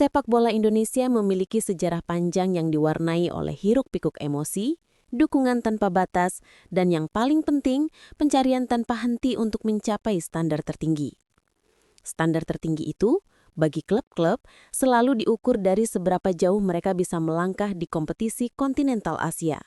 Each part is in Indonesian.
Sepak bola Indonesia memiliki sejarah panjang yang diwarnai oleh hiruk-pikuk emosi, dukungan tanpa batas, dan yang paling penting, pencarian tanpa henti untuk mencapai standar tertinggi. Standar tertinggi itu, bagi klub-klub, selalu diukur dari seberapa jauh mereka bisa melangkah di kompetisi kontinental Asia.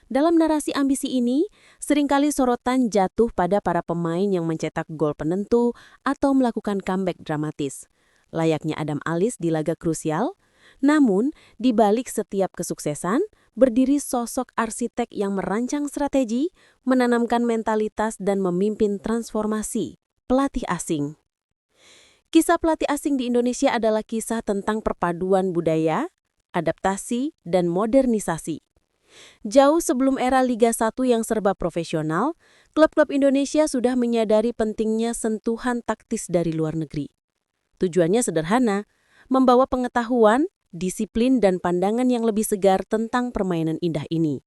Dalam narasi ambisi ini, seringkali sorotan jatuh pada para pemain yang mencetak gol penentu atau melakukan comeback dramatis, layaknya Adam Alis di laga krusial. Namun, di balik setiap kesuksesan, berdiri sosok arsitek yang merancang strategi, menanamkan mentalitas dan memimpin transformasi, pelatih asing. Kisah pelatih asing di Indonesia adalah kisah tentang perpaduan budaya, adaptasi, dan modernisasi. Jauh sebelum era Liga 1 yang serba profesional, klub-klub Indonesia sudah menyadari pentingnya sentuhan taktis dari luar negeri. Tujuannya sederhana, membawa pengetahuan, disiplin, dan pandangan yang lebih segar tentang permainan indah ini.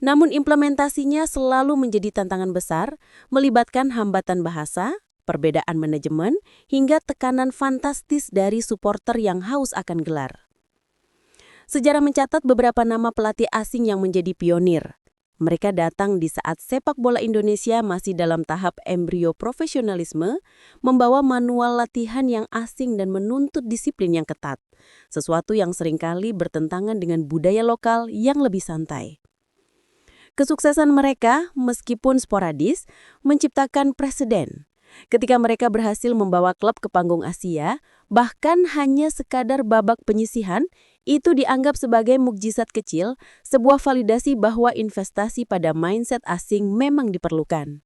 Namun implementasinya selalu menjadi tantangan besar, melibatkan hambatan bahasa, perbedaan manajemen, hingga tekanan fantastis dari supporter yang haus akan gelar. Sejarah mencatat beberapa nama pelatih asing yang menjadi pionir. Mereka datang di saat sepak bola Indonesia masih dalam tahap embrio profesionalisme, membawa manual latihan yang asing dan menuntut disiplin yang ketat, sesuatu yang seringkali bertentangan dengan budaya lokal yang lebih santai. Kesuksesan mereka, meskipun sporadis, menciptakan preseden. Ketika mereka berhasil membawa klub ke panggung Asia, bahkan hanya sekadar babak penyisihan, itu dianggap sebagai mukjizat kecil, sebuah validasi bahwa investasi pada mindset asing memang diperlukan.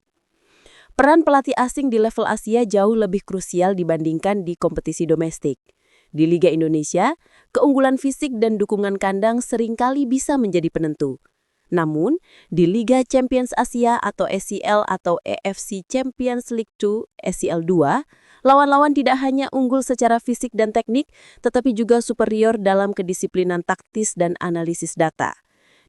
Peran pelatih asing di level Asia jauh lebih krusial dibandingkan di kompetisi domestik. Di Liga Indonesia, keunggulan fisik dan dukungan kandang seringkali bisa menjadi penentu. Namun, di Liga Champions Asia atau SCL atau AFC Champions League 2, SCL 2, lawan-lawan tidak hanya unggul secara fisik dan teknik, tetapi juga superior dalam kedisiplinan taktis dan analisis data.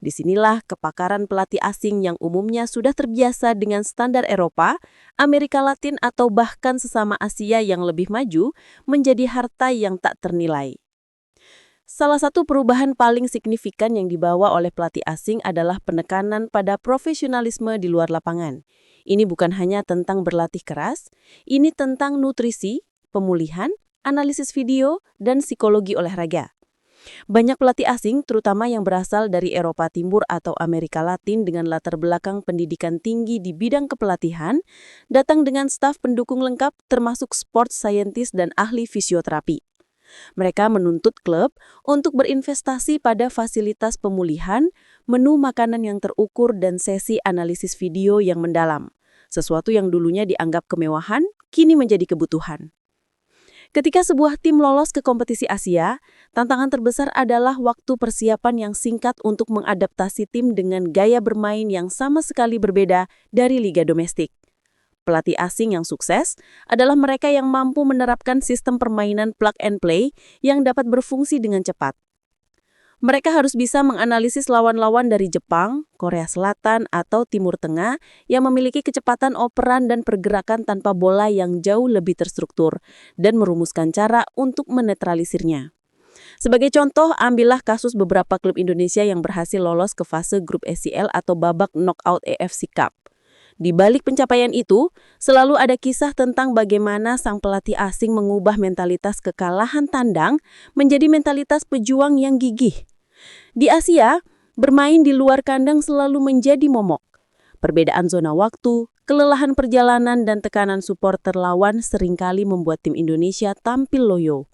Disinilah kepakaran pelatih asing yang umumnya sudah terbiasa dengan standar Eropa, Amerika Latin atau bahkan sesama Asia yang lebih maju, menjadi harta yang tak ternilai. Salah satu perubahan paling signifikan yang dibawa oleh pelatih asing adalah penekanan pada profesionalisme di luar lapangan. Ini bukan hanya tentang berlatih keras, ini tentang nutrisi, pemulihan, analisis video, dan psikologi olahraga. Banyak pelatih asing, terutama yang berasal dari Eropa Timur atau Amerika Latin dengan latar belakang pendidikan tinggi di bidang kepelatihan, datang dengan staf pendukung lengkap termasuk sports scientist dan ahli fisioterapi. Mereka menuntut klub untuk berinvestasi pada fasilitas pemulihan, menu makanan yang terukur, dan sesi analisis video yang mendalam. Sesuatu yang dulunya dianggap kemewahan, kini menjadi kebutuhan. Ketika sebuah tim lolos ke kompetisi Asia, tantangan terbesar adalah waktu persiapan yang singkat untuk mengadaptasi tim dengan gaya bermain yang sama sekali berbeda dari liga domestik. Pelatih asing yang sukses adalah mereka yang mampu menerapkan sistem permainan plug and play yang dapat berfungsi dengan cepat. Mereka harus bisa menganalisis lawan-lawan dari Jepang, Korea Selatan, atau Timur Tengah yang memiliki kecepatan operan dan pergerakan tanpa bola yang jauh lebih terstruktur dan merumuskan cara untuk menetralisirnya. Sebagai contoh, ambillah kasus beberapa klub Indonesia yang berhasil lolos ke fase grup SCL atau babak knockout AFC Cup. Di balik pencapaian itu, selalu ada kisah tentang bagaimana sang pelatih asing mengubah mentalitas kekalahan tandang menjadi mentalitas pejuang yang gigih. Di Asia, bermain di luar kandang selalu menjadi momok. Perbedaan zona waktu, kelelahan perjalanan, dan tekanan supporter lawan seringkali membuat tim Indonesia tampil loyo.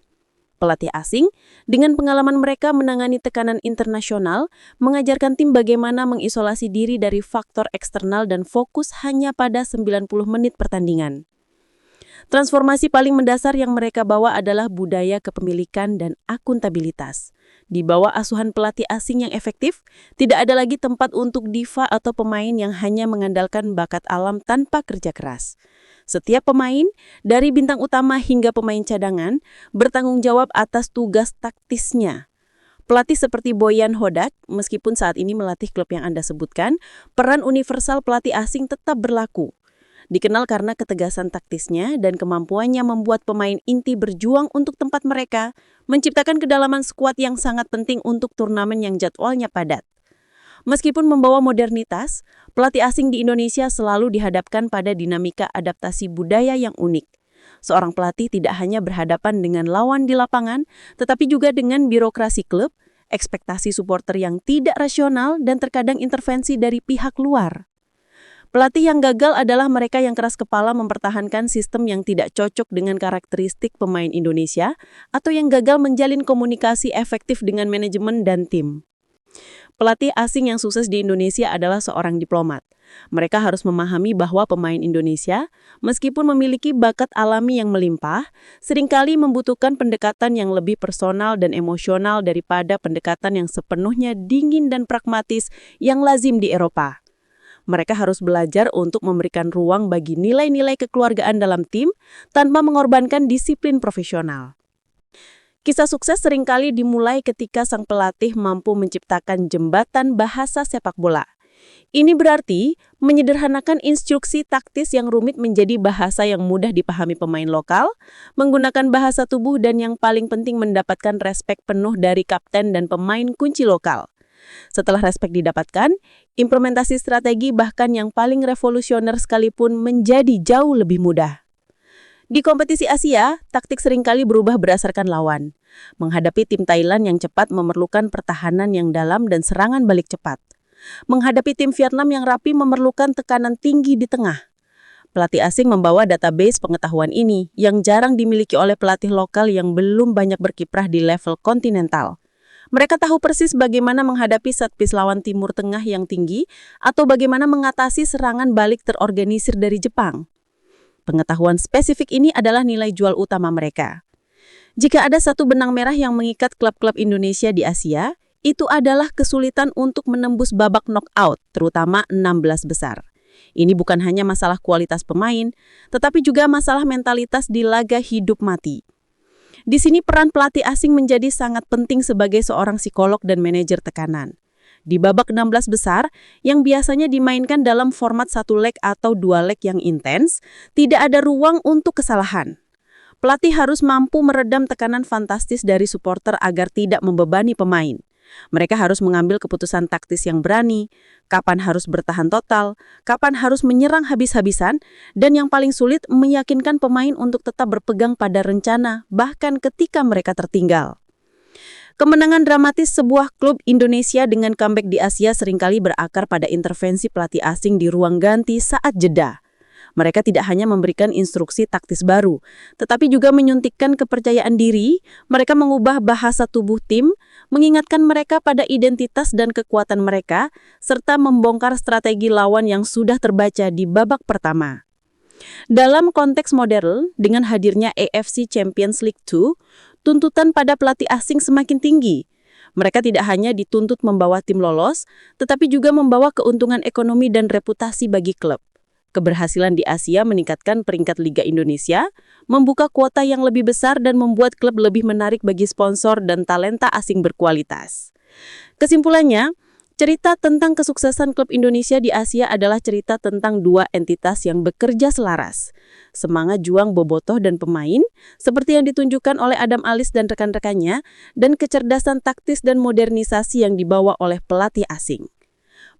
Pelatih asing, dengan pengalaman mereka menangani tekanan internasional, mengajarkan tim bagaimana mengisolasi diri dari faktor eksternal dan fokus hanya pada 90 menit pertandingan. Transformasi paling mendasar yang mereka bawa adalah budaya kepemilikan dan akuntabilitas. Di bawah asuhan pelatih asing yang efektif, tidak ada lagi tempat untuk diva atau pemain yang hanya mengandalkan bakat alam tanpa kerja keras. Setiap pemain, dari bintang utama hingga pemain cadangan, bertanggung jawab atas tugas taktisnya. Pelatih seperti Boyan Hodak, meskipun saat ini melatih klub yang Anda sebutkan, peran universal pelatih asing tetap berlaku. Dikenal karena ketegasan taktisnya dan kemampuannya membuat pemain inti berjuang untuk tempat mereka, menciptakan kedalaman skuad yang sangat penting untuk turnamen yang jadwalnya padat. Meskipun membawa modernitas, pelatih asing di Indonesia selalu dihadapkan pada dinamika adaptasi budaya yang unik. Seorang pelatih tidak hanya berhadapan dengan lawan di lapangan, tetapi juga dengan birokrasi klub, ekspektasi supporter yang tidak rasional, dan terkadang intervensi dari pihak luar. Pelatih yang gagal adalah mereka yang keras kepala mempertahankan sistem yang tidak cocok dengan karakteristik pemain Indonesia atau yang gagal menjalin komunikasi efektif dengan manajemen dan tim. Pelatih asing yang sukses di Indonesia adalah seorang diplomat. Mereka harus memahami bahwa pemain Indonesia, meskipun memiliki bakat alami yang melimpah, seringkali membutuhkan pendekatan yang lebih personal dan emosional daripada pendekatan yang sepenuhnya dingin dan pragmatis yang lazim di Eropa. Mereka harus belajar untuk memberikan ruang bagi nilai-nilai kekeluargaan dalam tim tanpa mengorbankan disiplin profesional. Kisah sukses seringkali dimulai ketika sang pelatih mampu menciptakan jembatan bahasa sepak bola. Ini berarti menyederhanakan instruksi taktis yang rumit menjadi bahasa yang mudah dipahami pemain lokal, menggunakan bahasa tubuh dan yang paling penting mendapatkan respek penuh dari kapten dan pemain kunci lokal. Setelah respek didapatkan, implementasi strategi bahkan yang paling revolusioner sekalipun menjadi jauh lebih mudah. Di kompetisi Asia, taktik seringkali berubah berdasarkan lawan. Menghadapi tim Thailand yang cepat memerlukan pertahanan yang dalam dan serangan balik cepat. Menghadapi tim Vietnam yang rapi memerlukan tekanan tinggi di tengah. Pelatih asing membawa database pengetahuan ini yang jarang dimiliki oleh pelatih lokal yang belum banyak berkiprah di level kontinental. Mereka tahu persis bagaimana menghadapi set-piece lawan Timur Tengah yang tinggi atau bagaimana mengatasi serangan balik terorganisir dari Jepang. Pengetahuan spesifik ini adalah nilai jual utama mereka. Jika ada satu benang merah yang mengikat klub-klub Indonesia di Asia, itu adalah kesulitan untuk menembus babak knockout, terutama 16 besar. Ini bukan hanya masalah kualitas pemain, tetapi juga masalah mentalitas di laga hidup mati. Di sini peran pelatih asing menjadi sangat penting sebagai seorang psikolog dan manajer tekanan. Di babak 16 besar, yang biasanya dimainkan dalam format 1 leg atau 2 leg yang intens, tidak ada ruang untuk kesalahan. Pelatih harus mampu meredam tekanan fantastis dari supporter agar tidak membebani pemain. Mereka harus mengambil keputusan taktis yang berani, kapan harus bertahan total, kapan harus menyerang habis-habisan, dan yang paling sulit meyakinkan pemain untuk tetap berpegang pada rencana, bahkan ketika mereka tertinggal. Kemenangan dramatis sebuah klub Indonesia dengan comeback di Asia seringkali berakar pada intervensi pelatih asing di ruang ganti saat jeda. Mereka tidak hanya memberikan instruksi taktis baru, tetapi juga menyuntikkan kepercayaan diri. Mereka mengubah bahasa tubuh tim, mengingatkan mereka pada identitas dan kekuatan mereka, serta membongkar strategi lawan yang sudah terbaca di babak pertama. Dalam konteks modern, dengan hadirnya AFC Champions League 2, tuntutan pada pelatih asing semakin tinggi. Mereka tidak hanya dituntut membawa tim lolos, tetapi juga membawa keuntungan ekonomi dan reputasi bagi klub. Keberhasilan di Asia meningkatkan peringkat Liga Indonesia, membuka kuota yang lebih besar dan membuat klub lebih menarik bagi sponsor dan talenta asing berkualitas. Kesimpulannya, cerita tentang kesuksesan klub Indonesia di Asia adalah cerita tentang dua entitas yang bekerja selaras. Semangat juang bobotoh dan pemain, seperti yang ditunjukkan oleh Adam Alis dan rekan-rekannya, dan kecerdasan taktis dan modernisasi yang dibawa oleh pelatih asing.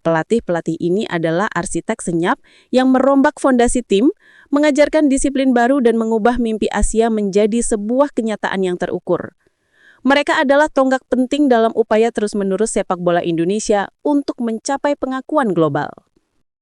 Pelatih-pelatih ini adalah arsitek senyap yang merombak fondasi tim, mengajarkan disiplin baru dan mengubah mimpi Asia menjadi sebuah kenyataan yang terukur. Mereka adalah tonggak penting dalam upaya terus-menerus sepak bola Indonesia untuk mencapai pengakuan global.